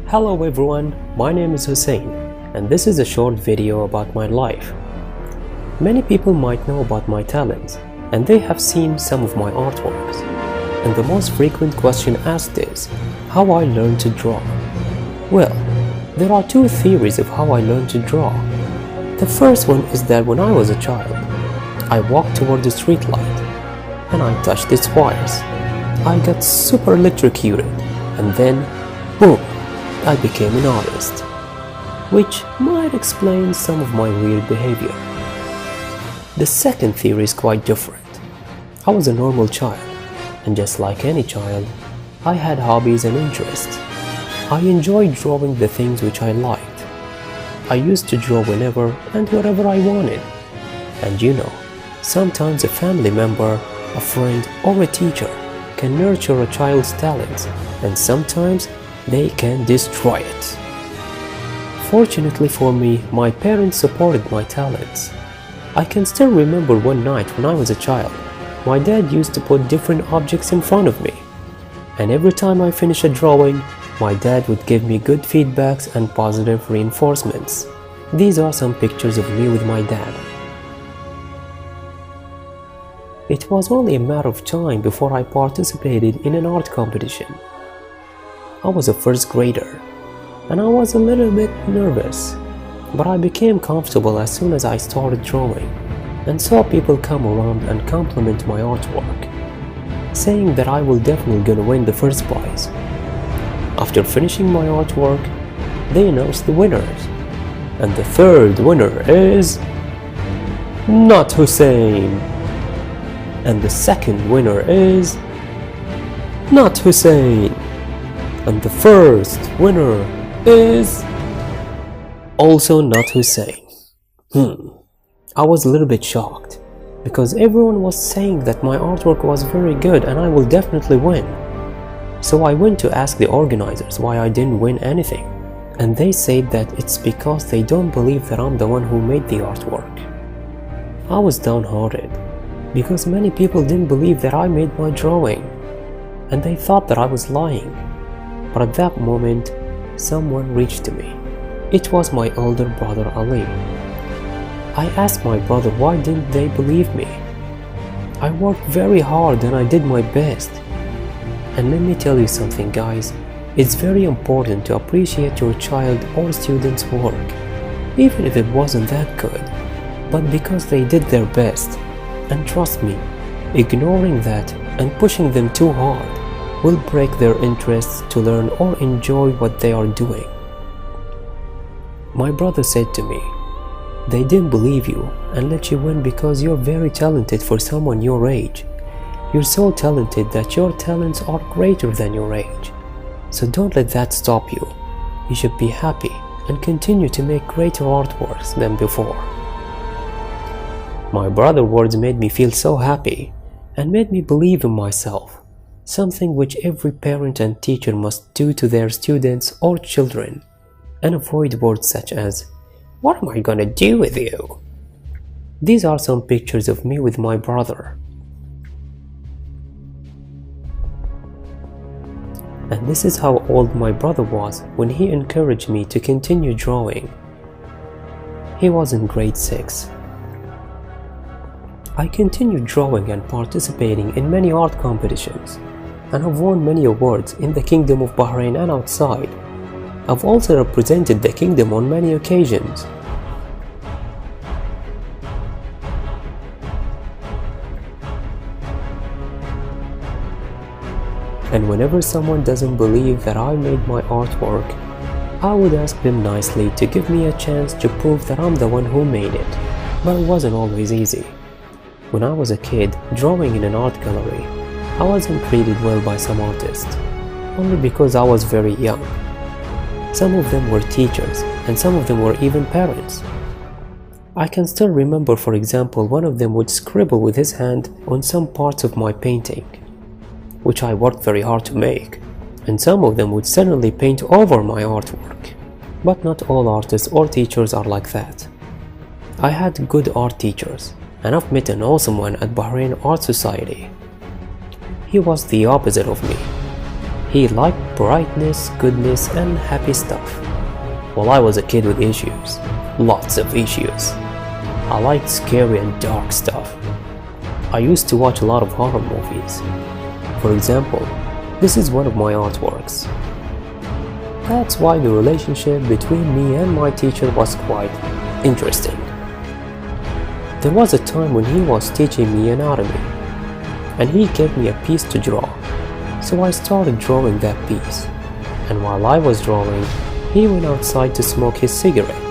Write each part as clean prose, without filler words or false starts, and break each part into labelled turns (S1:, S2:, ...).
S1: Hello everyone, my name is Husain and this is a short video about my life. Many people might know about my talents and they have seen some of my artworks. And the most frequent question asked is, how I learned to draw. Well, there are two theories of how I learned to draw. The first one is that when I was a child, I walked toward the street light and I touched its wires. I got super electrocuted and then, boom, I became an artist, which might explain some of my weird behavior. The second theory is quite different. I was a normal child, and just like any child, I had hobbies and interests. I enjoyed drawing the things which I liked. I used to draw whenever and wherever I wanted. And you know, sometimes a family member, a friend, or a teacher can nurture a child's talents, and sometimes they can destroy it. Fortunately for me, my parents supported my talents. I can still remember one night when I was a child, my dad used to put different objects in front of me. And every time I finished a drawing, my dad would give me good feedbacks and positive reinforcements. These are some pictures of me with my dad. It was only a matter of time before I participated in an art competition. I was a first grader, and I was a little bit nervous, but I became comfortable as soon as I started drawing and saw people come around and compliment my artwork, saying that I will definitely gonna win the first prize. After finishing my artwork, they announced the winners, and the third winner is not Husain, and the second winner is not Husain. And the first winner is also not Husain. I was a little bit shocked because everyone was saying that my artwork was very good and I will definitely win. So I went to ask the organizers why I didn't win anything, and they said that it's because they don't believe that I'm the one who made the artwork. I was downhearted because many people didn't believe that I made my drawing and they thought that I was lying. But at that moment, someone reached to me. It was my older brother Ali. I asked my brother why didn't they believe me. I worked very hard and I did my best. And let me tell you something, guys, it's very important to appreciate your child or student's work, even if it wasn't that good, but because they did their best. And trust me, ignoring that and pushing them too hard will break their interests to learn or enjoy what they are doing. My brother said to me, they didn't believe you and let you win because you're very talented for someone your age. You're so talented that your talents are greater than your age. So don't let that stop you. You should be happy and continue to make greater artworks than before. My brother's words made me feel so happy and made me believe in myself. Something which every parent and teacher must do to their students or children, and avoid words such as, "What am I gonna do with you?" These are some pictures of me with my brother. And this is how old my brother was when he encouraged me to continue drawing. He was in grade 6. I continued drawing and participating in many art competitions, and have won many awards in the Kingdom of Bahrain and outside. I've also represented the kingdom on many occasions. And whenever someone doesn't believe that I made my artwork, I would ask them nicely to give me a chance to prove that I'm the one who made it. But it wasn't always easy. When I was a kid drawing in an art gallery, I wasn't treated well by some artists, only because I was very young. Some of them were teachers, and some of them were even parents. I can still remember, for example, one of them would scribble with his hand on some parts of my painting, which I worked very hard to make, and some of them would suddenly paint over my artwork. But not all artists or teachers are like that. I had good art teachers, and I've met an awesome one at Bahrain Art Society. He was the opposite of me. He liked brightness, goodness, and happy stuff. Well, I was a kid with issues. Lots of issues. I liked scary and dark stuff. I used to watch a lot of horror movies. For example, this is one of my artworks. That's why the relationship between me and my teacher was quite interesting. There was a time when he was teaching me anatomy, and he gave me a piece to draw. So I started drawing that piece, and while I was drawing, he went outside to smoke his cigarette.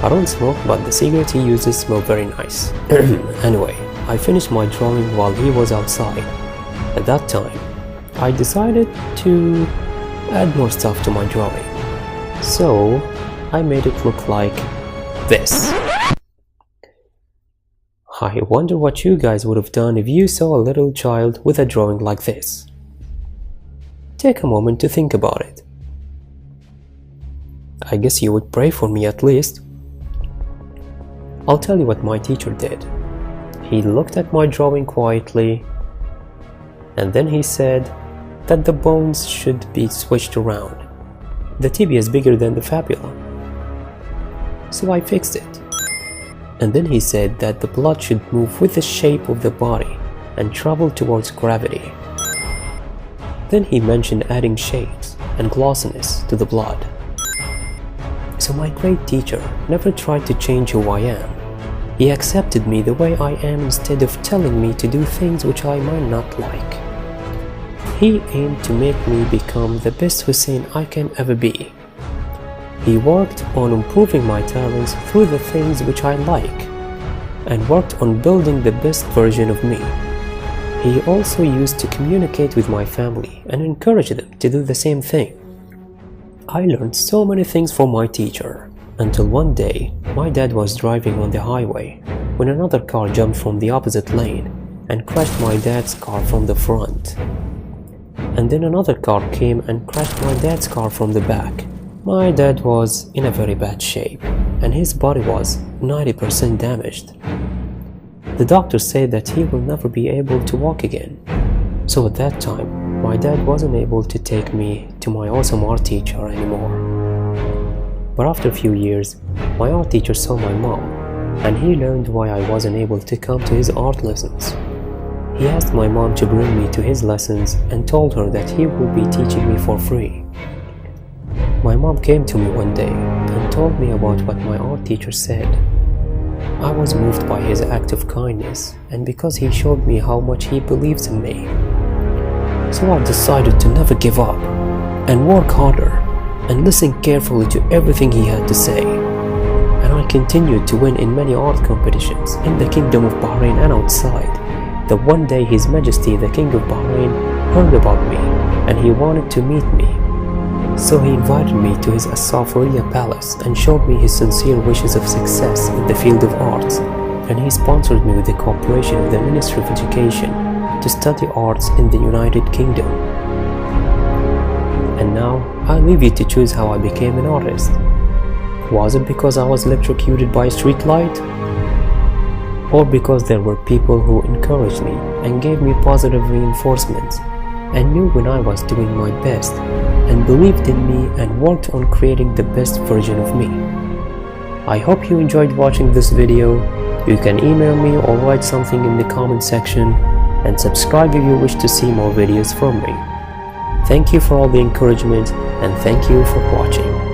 S1: I don't smoke, but the cigarette he uses smell very nice. Anyway, I finished my drawing while he was outside. At that time, I decided to add more stuff to my drawing. So, I made it look like this. I wonder what you guys would have done if you saw a little child with a drawing like this. Take a moment to think about it. I guess you would pray for me at least. I'll tell you what my teacher did. He looked at my drawing quietly, and then he said that the bones should be switched around. The tibia is bigger than the fibula. So I fixed it. And then he said that the blood should move with the shape of the body and travel towards gravity. Then he mentioned adding shades and glossiness to the blood. So my great teacher never tried to change who I am. He accepted me the way I am instead of telling me to do things which I might not like. He aimed to make me become the best Husain I can ever be. He worked on improving my talents through the things which I like, and worked on building the best version of me. He also used to communicate with my family and encourage them to do the same thing. I learned so many things from my teacher, until one day my dad was driving on the highway when another car jumped from the opposite lane and crashed my dad's car from the front. And then another car came and crashed my dad's car from the back. My dad was in a very bad shape, and his body was 90% damaged. The doctor said that he will never be able to walk again. So at that time, my dad wasn't able to take me to my awesome art teacher anymore. But after a few years, my art teacher saw my mom, and he learned why I wasn't able to come to his art lessons. He asked my mom to bring me to his lessons and told her that he would be teaching me for free. My mom came to me one day and told me about what my art teacher said. I was moved by his act of kindness, and because he showed me how much he believes in me. So I decided to never give up, and work harder, and listen carefully to everything he had to say. And I continued to win in many art competitions in the Kingdom of Bahrain and outside. That one day His Majesty the King of Bahrain heard about me, and he wanted to meet me. So he invited me to his Asafariya palace and showed me his sincere wishes of success in the field of arts, and he sponsored me with the cooperation of the Ministry of Education to study arts in the United Kingdom. And now I leave you to choose how I became an artist. Was it because I was electrocuted by a street light? Or because there were people who encouraged me and gave me positive reinforcements and knew when I was doing my best and believed in me and worked on creating the best version of me. I hope you enjoyed watching this video. You can email me or write something in the comment section, and subscribe if you wish to see more videos from me. Thank you for all the encouragement, and thank you for watching.